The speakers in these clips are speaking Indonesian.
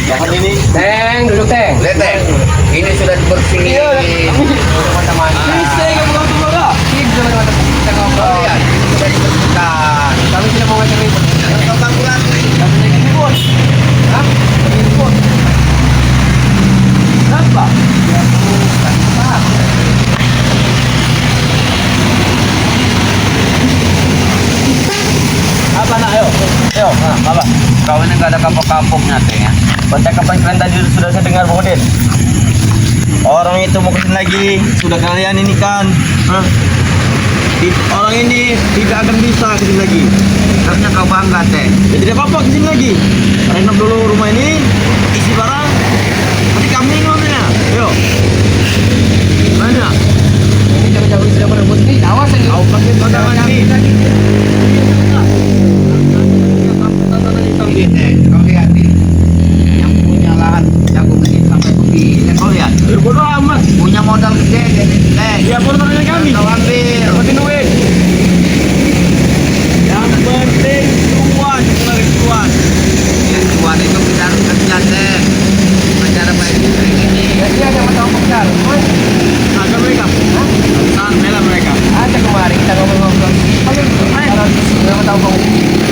Bahan ini. Teng, duduk Teng. Lihat Teng, ini sudah bersih. Teman-teman. Saya yang bukan tuh lah. Ini teman-teman kita ngobrol. Oh ya, ini sudah dibersihkan. Kami sudah mau ngecek ribut. Kau ganggu lagi. Kami lagi ribut. Hah? Lagi ribut. Kenapa? Ya, bukan. Apa nak? Ayo. Ayo. Apa? Kau ini nggak ada kapok-kapoknya Teng ya. Baca kepastian tadi sudah saya dengar Bang Udin. Orang itu mau kesini lagi. Sudah kalian ini kan. Hah? Orang ini tidak akan bisa kesini lagi. Harusnya kau bangga Teng. Ya, tidak apa-apa kesini lagi. Renov dulu rumah ini, isi barang. Nanti kami ini mana? Ayo. Mana? Ini jauh-jauh sudah berebut nih. Awas ini. Kau pakai pandangan ini. Ini Teng, kau lihat nih. Yang punya lahan jago ini sampai begini. Kau lihat. Bodoh amat. Punya modal gede Teng. Ya bodoh dari kami. Kau ambil. Dapatin duit. Yang penting cuan, cuan. Yang cuan itu kita harus kerja Teng. Acara baik ini. Jadi ada masalah pekerjaan. Ada mereka. Sangat bela mereka. Ada kemarin kita ngobrol-ngobrol. Kalau nggak tahu kamu.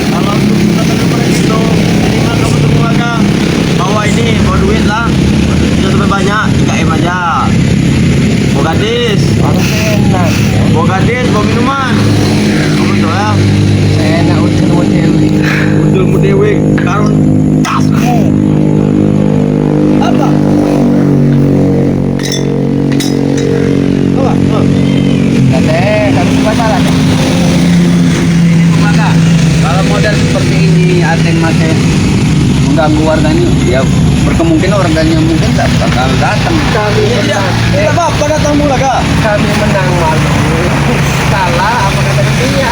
Kalau kita teman itu, ini mah kamu tunggu aja. Bawa ini, bawa duit lah. Sudah sampai banyak, 3M aja. Bawa gadis, Harus enak. bawa gadis, bawa minuman. Kamu tuh ya. Enak untuk ketemu cewek. Ujungmu dewe, karun tasmu. Apa? Apa? Teh, kamu suka salah. Maka kalau modal seperti ini Ateng masih mengganggu warganya, ya berkemungkinan warganya mungkin tak bakal datang. Kami Tidak, menang. tidak apa-apa datang mula kak. Kami menang malu. Salah apa kata dia?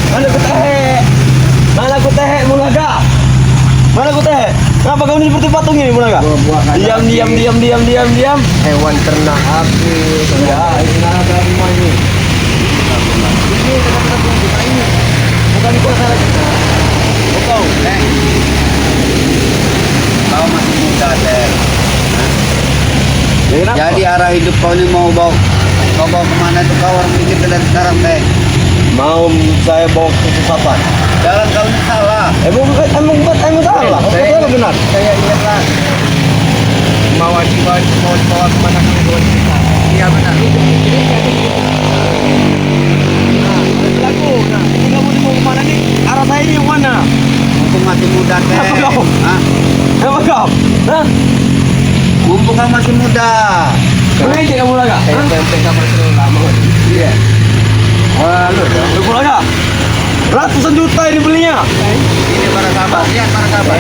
Mana ku teh? Mana ku teh mula kak? Mana ku teh? Kenapa kau ini seperti patung ini mula kak? Diam, diam, diam, diam, diam, diam. Hewan ternak api. Ya, ini ada rumah ini. Ini tetap bukan ini. Bukan itu salah kita. Kau, Teng, kau masih muda Teng. Jadi arah hidup kau ini mau bawa kau bawa kemana tuh kau orang mikir dari sekarang Teng. mau saya bawa ke kesesatan. Jalan kau ini salah. Emang salah. Saya benar. Saya ingatlah. Mau dibawa kemana kami bawa kita. Iya benar. Lagu, nah, ini kamu mau kemana nih? Arah saya ini yang mana? Mumpung masih muda Teng. Apa kau? Hah? Emang kau? Hah? Mumpung kau masih muda. Pengen kamu laga? Saya tempe kamar terlalu lama. Iya. Wah, lu laga? Ratusan juta ini belinya. Ini para sahabat, lihat para sahabat.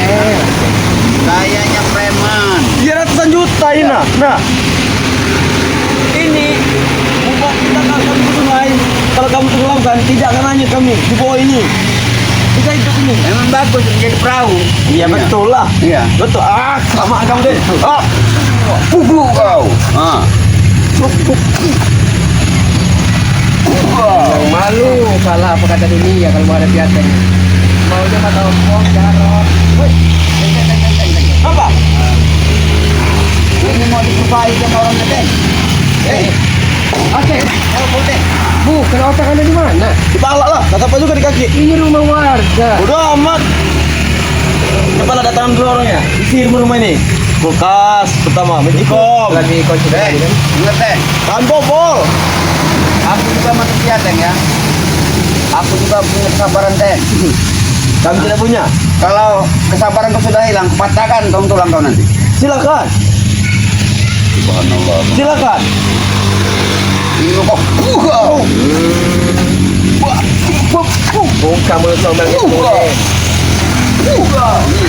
Kayaknya preman. Iya, ratusan juta ini. Nah, ini buat kita akan ke sungai. Kalau kamu tenggelamkan, tidak akan hanyut kami di bawah ini. Kita hidup ini. Emang bagus menjadi perahu. Iya betul lah. Iya. Betul. Ah, sama kamu deh. Ah, Pugu kau. Ah. Yang malu. Salah apa kata dunia kalau mau ada biasa. Maunya mata ompong, jarot. Woi. apa? Ini mau diperbaiki sama orang Teng. Oke. Oh, putih. Bukan otak anda di mana? Di pala lah. Kata apa juga di kaki. Ini rumah warga. Udah amat. Kepala datang dulu orangnya. Isi rumah ini. Kulkas pertama, magicom. Lagi kunci Teng, lagi kan? ingat Teng. Bahan bobol. Aku juga manusia Teng ya. Aku juga punya kesabaran Teng. Kami tidak punya. Kalau kesabaran kau sudah hilang, patahkan kau tulang kau nanti. Silakan. Subhanallah. Silakan. Ini kok. Bukan mulut somel itu. Ini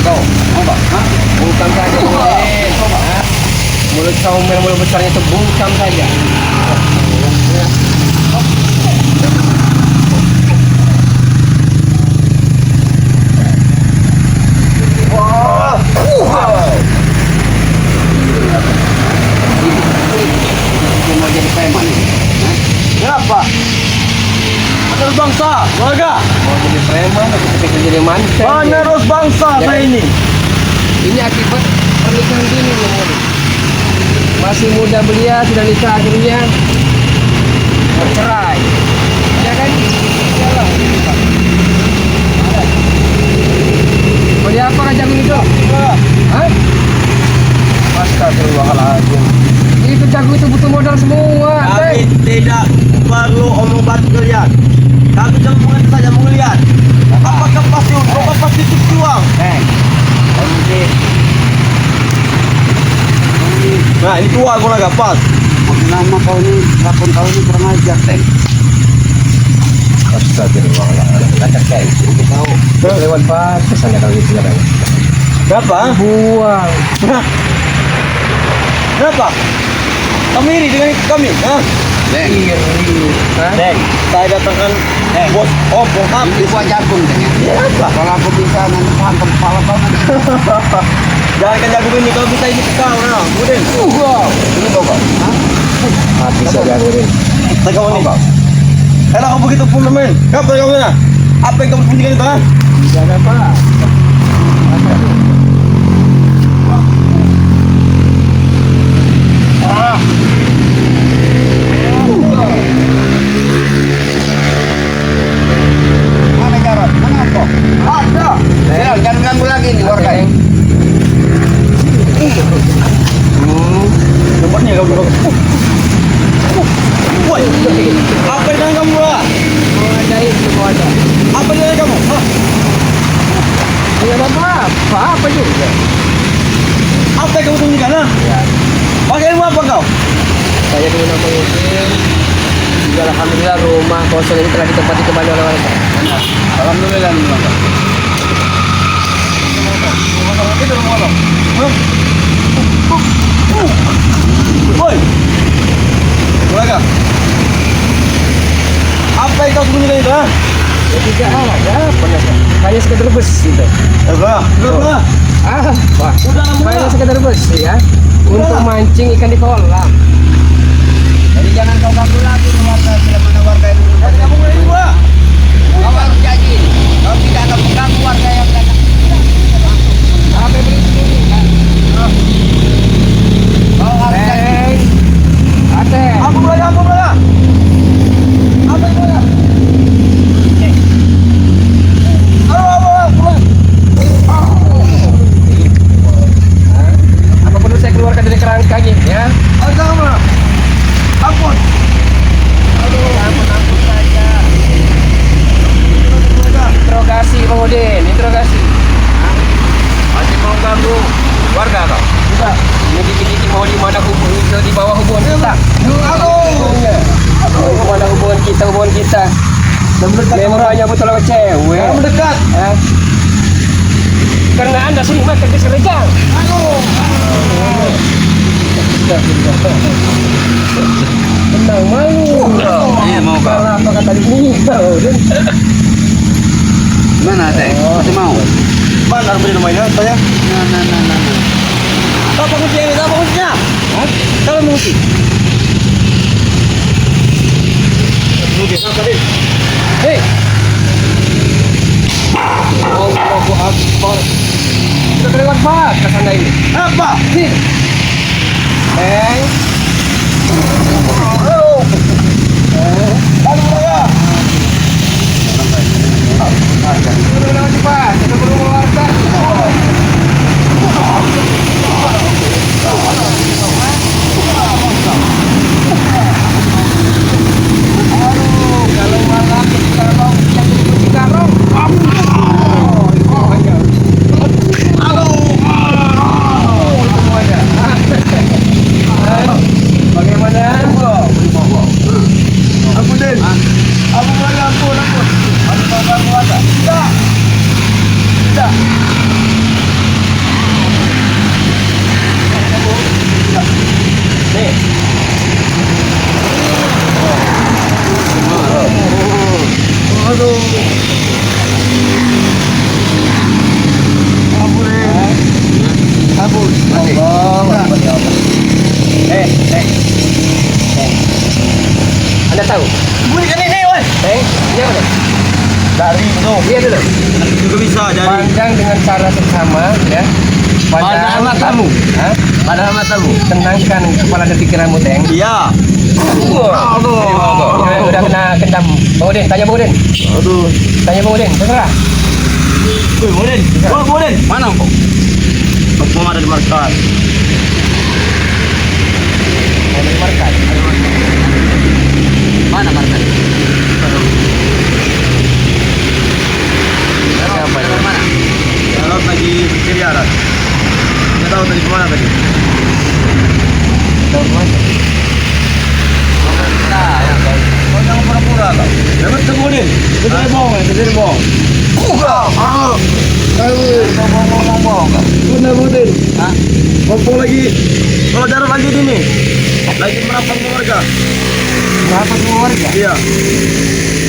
kau. Apa? Hah? Bukan saja. Mulut somel, mulut besarnya itu bukan saja. Ini mau jadi preman ini. Hah? Kenapa? Penerus bangsa, warga. Mau jadi preman, tapi ketika jadi mancan. Penerus bangsa saya ini. ini akibat pernikahan dini Bang. Masih muda belia sudah nikah akhirnya bercerai. Ya kan? Iyalah. Beli apa kan jagung itu? Hah? Astagfirullahaladzim. Itu jagung itu butuh modal semua. Kami tidak perlu omong batu kalian. Kami cuma mengerti saja melihat. Apakah pasti obat pasti itu uang? Nah ini tua aku agak pas. Nama kau ini, kapun kau ini kurang ajar, Teng. Astagfirullahaladzim. Kata kayak itu tahu. Lewat batasannya kalau gitu kan. Berapa? Buang. Berapa? Kamu iri dengan kami? Hah? Teng, Hah? Dek, saya datangkan bos bokap. ini gua jagung, Teng. Ya apa? Kalau aku bisa nanti hantam kepala kau nanti. Jangan jago ini kalau bisa ini kekal, nah, kemudian. Ini kau, Bang. Hah? Mati saja Nurin. Saya kamu nih. Enak kamu begitu pun temen. Apa kamu sana? Apa yang kamu sembunyikan itu? Hah? Jangan Pak. Mana Jarot? Mana kau? Ada. Jangan ganggu lagi nih warga ini. Tempatnya kamu bagus. Woi, apa yang kamu lah? Mau ajaib semua ada. Apa yang kamu? Hah? Ya apa juga. Apa yang kamu sembunyikan? Hah? Ya, Pakai ilmu apa kau? saya dulu nama Udin. Juga alhamdulillah rumah kosong ini telah ditempati kembali oleh warga. Alhamdulillah nih, Bang. Woi, Bulaga. Apa yang kau sembunyikan itu? Hah? Ya tidak ada pernah. Hanya sekedar besi itu. Enggak. Wah, Udah lama. hanya sekedar besi ya. Untuk mancing ikan di kolam. Jadi jangan kau ganggu lagi nih warga, bila mana warga ini. Kamu mulai dua. Kau harus janji, kau tidak akan mengganggu warga yang datang. Apa beli sendiri kan? Kau harus janji. Ate. Apa Bulaga? Apa Bulaga? Apa yang Bulaga? Apa perlu saya keluarkan dari kerangka gitu ya? Agama. Ampun. Ampun saja. Interogasi Bang Udin, interogasi. Masih mau ganggu warga kau? Tidak. Ini dikit-dikit mau di mana hubungan di bawah hubungan kita? Mana hubungan kita? Memang hanya betul sama cewek. Jangan mendekat. Ya. Karena anda sering makan ke serejang. Tenang malu. Iya, mau kau. Apa kata ini? Mana, Teng? Masih mau? Mana harus beli rumah ini? Saya. Nah. Apa kuncinya ini? Apa kuncinya? Hah? Kalau mengunci. Mengunci. Apa ini? Hei. Allahu Akbar. Kita kelewat pak ke sana ini. Apa? Sini. Hei. Aduh, Bulaga. Udah lewat pak. Kita perlu warga. Kalau malam kalau yang di karong. Bagaimana? Ampun, Den. Ampun, Bulaga. Ampun. Ada bangga keluarga. Tidak. Tidak. Nih. Aduh. Ampun, Den. Ampun. Allah. Anda tahu? Bunyikan ini, woi. Iya betul. Dari itu. Iya dulu. Juga bisa dari. Pandang dengan cara seksama, ya. Pada matamu. Hah? Padahal matamu. Tenangkan kepala dan pikiranmu, Teng. Iya. Udah kena kendam. Bang Udin, tanya Bang Udin. Aduh. Tanya Bang Udin, terserah. Woi, Modin. Oh, Modin. Mana kok? Aku ada di markas. Mau dari markas. Mana markas? Siapa ya? Mana? Kalau lagi kiri arah. Nggak tahu tadi kemana tadi. Tahu mana? Kau jangan pura-pura kau. Dapat ke Modin. Itu dari bohong, itu dari bohong. Ngomong-ngomong. Benar Modin. Hah? Ngomong lagi. Kalau darah lanjut ini. Lagi merapat keluarga. Berapa semua warga? Iya.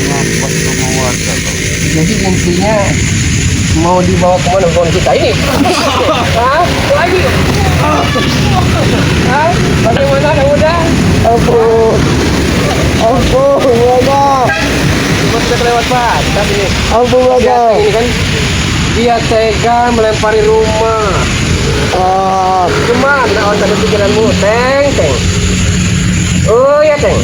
Apa semua warga kau? Jadi intinya mau dibawa kemana kawan kita ini? Hah? Lagi? Hah? Bagaimana anak muda? Ampun. Ampun, Baga. Cuma kita kelewat Pak. Tapi ini Ampun, Baga. ini kan dia tega melempari rumah. Ah, Cuma nak otak pikiranmu, Teng. Oh ya, Teng.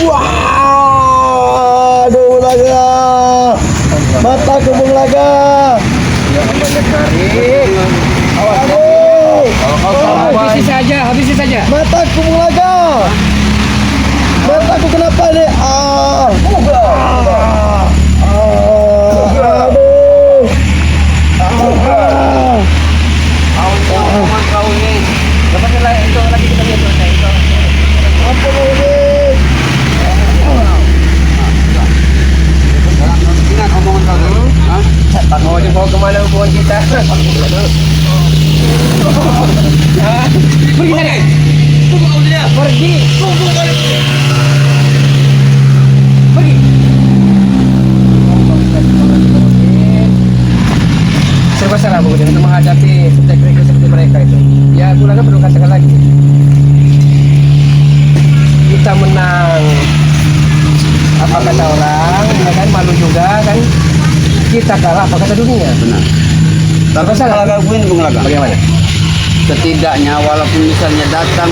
wah, aduh, Baga. Mataku Bulaga. Ya banyak tarik. Aduh. Habisi saja. Mataku Bulaga. Mataku kenapa ini? Aduh. Omongan kau ini. Lepas itu lagi kita lihat itu. Ampun, Modin. Ingat omongan kau dulu. Hah? Mau dibawa kemana hubungan kita? Hah? Pergi sana. Tunggu kau dia. Pergi. Tunggu kau. Pergi. Serba salah Bang Udin untuk menghadapi teknik seperti mereka itu. Ya, Bulaga perlu katakan lagi. Kita menang. Apa kata orang? Ya kan malu juga kan. Kita kalah apa kata dunia? Benar. Tapi salah. kalau gua ini Bung Laga. Bagaimana? Setidaknya walaupun misalnya datang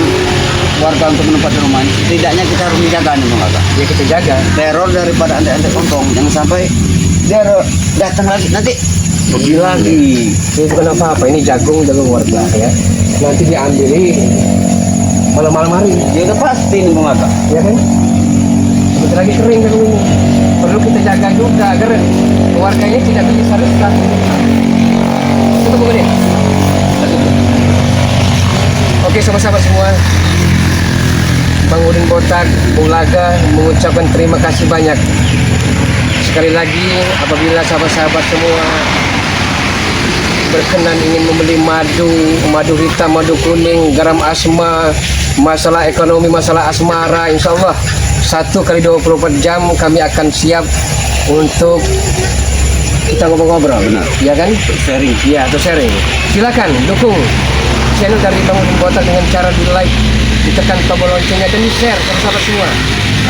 warga untuk menempati rumah ini, setidaknya kita harus menjaga nih Bung Laga. Ya kita jaga. Teror daripada anda kontong, jangan sampai dia datang lagi nanti pergi lagi. Ini bukan apa-apa, ini jagung warga ya. Nanti diambil malam-malam hari, Ya udah pasti nih Bung Laga. ya kan? Sebentar lagi kering jagung ini. Perlu kita jaga juga agar warga ini tidak bisa rusak. Tutup Bung Udin. Oke, sahabat-sahabat semua. Bang Udin Botak, Bulaga mengucapkan terima kasih banyak. Sekali lagi, apabila sahabat-sahabat semua berkenan ingin membeli madu hitam, madu kuning, garam asma, masalah ekonomi, masalah asmara, insya Allah 1x24 jam kami akan siap untuk kita ngobrol-ngobrol. Benar. Ya kan? Sharing. Ya, atau sharing. Silakan dukung channel dari Bang Udin Botak dengan cara di like, ditekan tombol loncengnya dan di share ke sahabat semua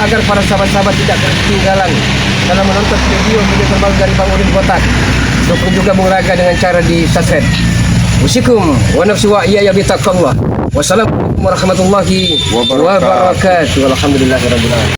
agar para sahabat-sahabat tidak ketinggalan dalam menonton video-video terbaru dari Bang Udin Botak. Dukung juga Bung Laga dengan cara di subscribe. Wassalamualaikum wa nafsi wa iya ya bitaqallah. Wassalamualaikum warahmatullahi wabarakatuh. Alhamdulillahirabbil alamin.